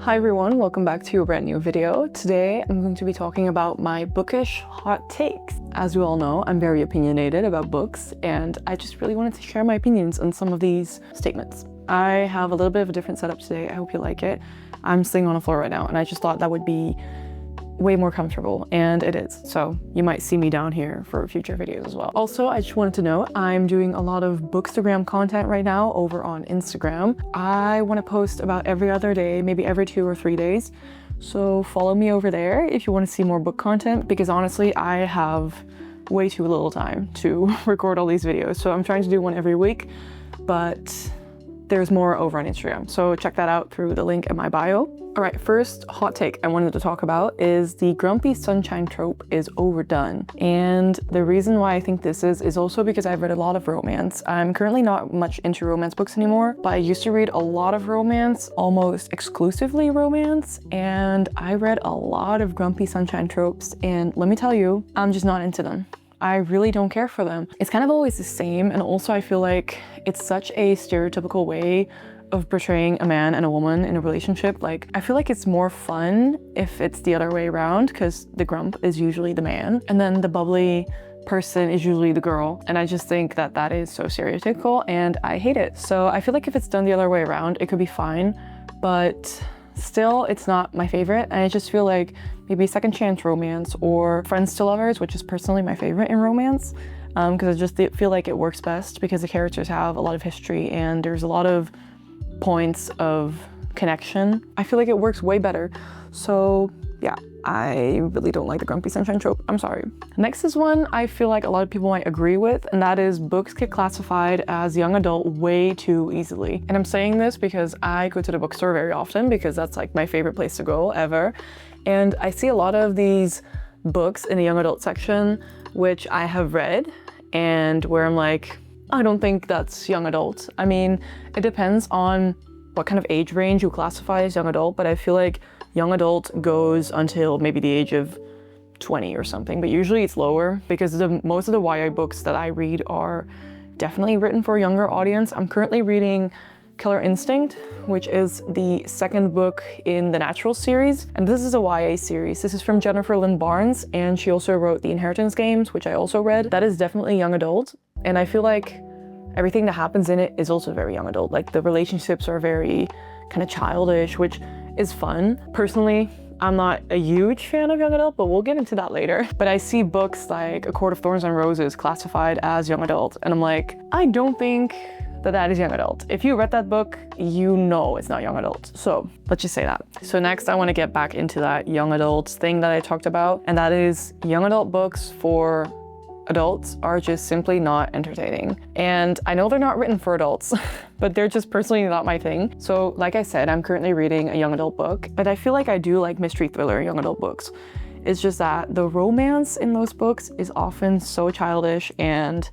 Hi everyone, welcome back to a brand new video. Today I'm going to be talking about my bookish hot takes. As you all know, I'm very opinionated about books and I just really wanted to share my opinions on some of these statements. I have a little bit of a different setup today. I hope you like it. I'm sitting on the floor right now and I just thought that would be way more comfortable, and it is. So you might see me down here for future videos as well. Also, I just wanted to note I'm doing a lot of Bookstagram content right now over on Instagram. I want to post about every other day, maybe every 2 or 3 days. So follow me over there if you want to see more book content, because honestly, I have way too little time to record all these videos. So I'm trying to do one every week, but there's more over on Instagram. So check that out through the link in my bio. All right, first hot take I wanted to talk about is the grumpy sunshine trope is overdone. And the reason why I think this is also because I've read a lot of romance. I'm currently not much into romance books anymore, but I used to read a lot of romance, almost exclusively romance. And I read a lot of grumpy sunshine tropes. And let me tell you, I'm just not into them. I really don't care for them. It's kind of always the same. And also I feel like it's such a stereotypical way of portraying a man and a woman in a relationship. Like, I feel like it's more fun if it's the other way around, because the grump is usually the man and then the bubbly person is usually the girl. And I just think that that is so stereotypical and I hate it. So I feel like if it's done the other way around, it could be fine, but still it's not my favorite. And I just feel like maybe second chance romance or friends to lovers, which is personally my favorite in romance, because I just feel like it works best because the characters have a lot of history and there's a lot of points of connection. I feel like it works way better. So yeah, I really don't like the grumpy sunshine trope. I'm sorry. Next is one I feel like a lot of people might agree with, and that is books get classified as young adult way too easily. And I'm saying this because I go to the bookstore very often because that's like my favorite place to go ever. And I see a lot of these books in the young adult section, which I have read and where I'm like, I don't think that's young adult. I mean, it depends on what kind of age range you classify as young adult, but I feel like young adult goes until maybe the age of 20 or something, but usually it's lower because most of the YA books that I read are definitely written for a younger audience. I'm currently reading Killer Instinct, which is the second book in the Natural series. And this is a YA series. This is from Jennifer Lynn Barnes, and she also wrote The Inheritance Games, which I also read. That is definitely young adult. And I feel like everything that happens in it is also very young adult. Like the relationships are very kind of childish, which is fun. Personally, I'm not a huge fan of young adult, but we'll get into that later. But I see books like A Court of Thorns and Roses classified as young adult. And I'm like, I don't think that is young adult. If you read that book, you know it's not young adult. So let's just say that. So next I want to get back into that young adult thing that I talked about. And that is young adult books for adults are just simply not entertaining. And I know they're not written for adults, but they're just personally not my thing. So like I said, I'm currently reading a young adult book, but I feel like I do like mystery thriller young adult books. It's just that the romance in those books is often so childish and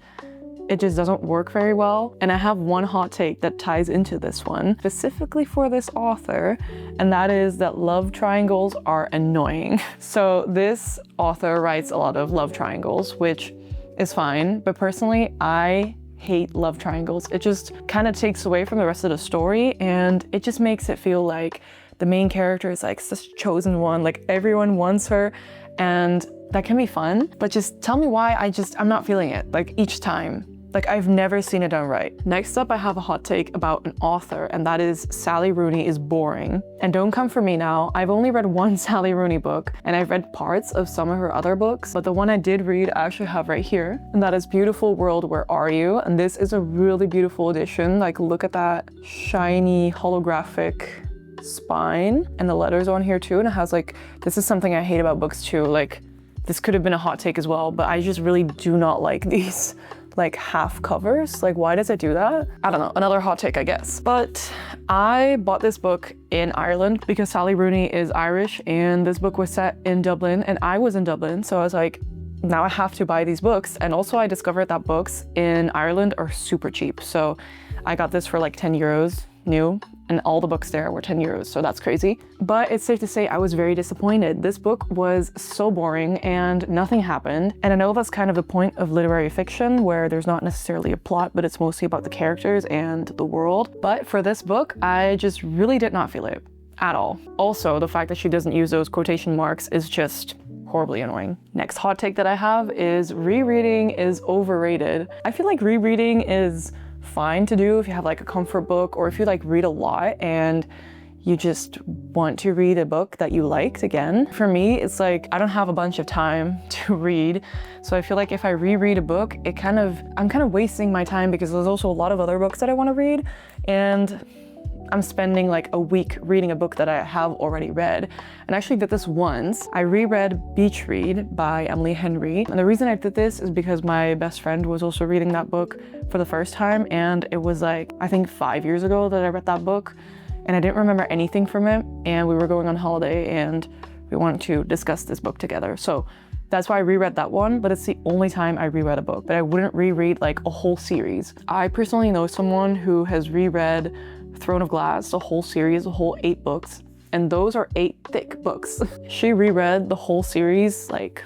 it just doesn't work very well. And I have one hot take that ties into this one, specifically for this author, and that is that love triangles are annoying. So this author writes a lot of love triangles, which is fine, but personally, I hate love triangles. It just kind of takes away from the rest of the story, and it just makes it feel like the main character is like such a chosen one, like everyone wants her, and that can be fun, but just tell me why I'm not feeling it, like each time. Like I've never seen it done right. Next up, I have a hot take about an author, and that is Sally Rooney is boring. And don't come for me now. I've only read one Sally Rooney book, and I've read parts of some of her other books, but the one I did read I actually have right here, and that is Beautiful World, Where Are You? And this is a really beautiful edition. Like look at that shiny holographic spine, and the letters on here too, and it has like, this is something I hate about books too. Like this could have been a hot take as well, but I just really do not like these like half covers. Like why does it do that? I don't know, another hot take I guess. But I bought this book in Ireland because Sally Rooney is Irish and this book was set in Dublin and I was in Dublin, so I was like, now I have to buy these books. And also I discovered that books in Ireland are super cheap, so I got this for like 10 euros new, and all the books there were 10 euros, so that's crazy. But it's safe to say I was very disappointed. This book was so boring and nothing happened. And I know that's kind of the point of literary fiction, where there's not necessarily a plot, but it's mostly about the characters and the world. But for this book, I just really did not feel it. at all. Also, the fact that she doesn't use those quotation marks is just horribly annoying. Next hot take that I have is rereading is overrated. I feel like rereading is fine to do if you have like a comfort book, or if you like read a lot and you just want to read a book that you liked again. For me, it's like I don't have a bunch of time to read, so I feel like if I reread a book, I'm kind of wasting my time, because there's also a lot of other books that I want to read, and I'm spending like a week reading a book that I have already read. And I actually did this once. I reread Beach Read by Emily Henry. And the reason I did this is because my best friend was also reading that book for the first time. And it was like, I think 5 years ago that I read that book. And I didn't remember anything from it. And we were going on holiday and we wanted to discuss this book together. So that's why I reread that one, but it's the only time I reread a book. But I wouldn't reread like a whole series. I personally know someone who has reread Throne of Glass, the whole series, the whole 8 books, and those are 8 thick books. She reread the whole series like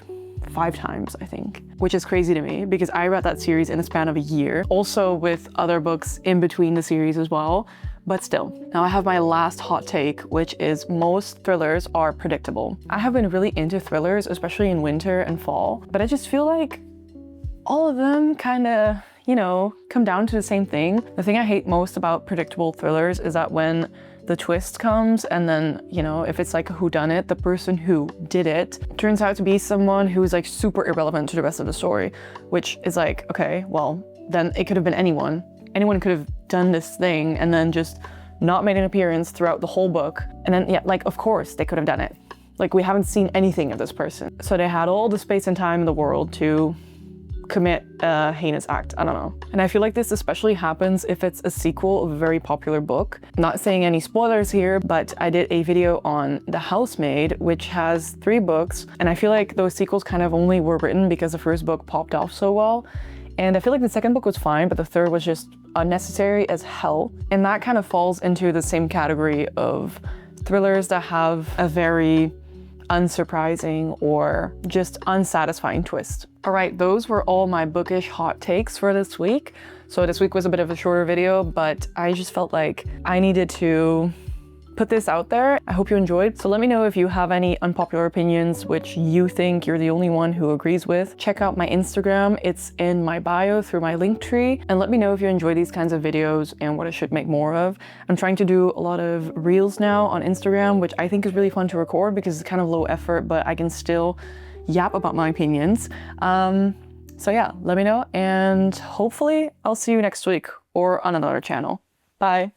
5 times, I think, which is crazy to me because I read that series in a span of a year, also with other books in between the series as well, but still. Now I have my last hot take, which is most thrillers are predictable. I have been really into thrillers, especially in winter and fall, but I just feel like all of them kind of, you know, come down to the same thing. The thing I hate most about predictable thrillers is that when the twist comes and then, you know, if it's like a whodunit, the person who did it turns out to be someone who's like super irrelevant to the rest of the story, which is like, okay, well, then it could have been anyone. Anyone could have done this thing and then just not made an appearance throughout the whole book. And then, yeah, like, of course they could have done it. Like, we haven't seen anything of this person. So they had all the space and time in the world to commit a heinous act. I don't know. And I feel like this especially happens if it's a sequel of a very popular book. Not saying any spoilers here, but I did a video on The Housemaid, which has 3 books. And I feel like those sequels kind of only were written because the first book popped off so well. And I feel like the second book was fine, but the third was just unnecessary as hell. And that kind of falls into the same category of thrillers that have a very unsurprising or just unsatisfying twist. All right, those were all my bookish hot takes for this week. So this week was a bit of a shorter video, but I just felt like I needed to put this out there. I hope you enjoyed. So let me know if you have any unpopular opinions which you think you're the only one who agrees with. Check out my Instagram. It's in my bio through my link tree. And let me know if you enjoy these kinds of videos and what I should make more of. I'm trying to do a lot of reels now on Instagram, which I think is really fun to record because it's kind of low effort, but I can still yap about my opinions. So yeah, let me know, and hopefully I'll see you next week or on another channel. Bye.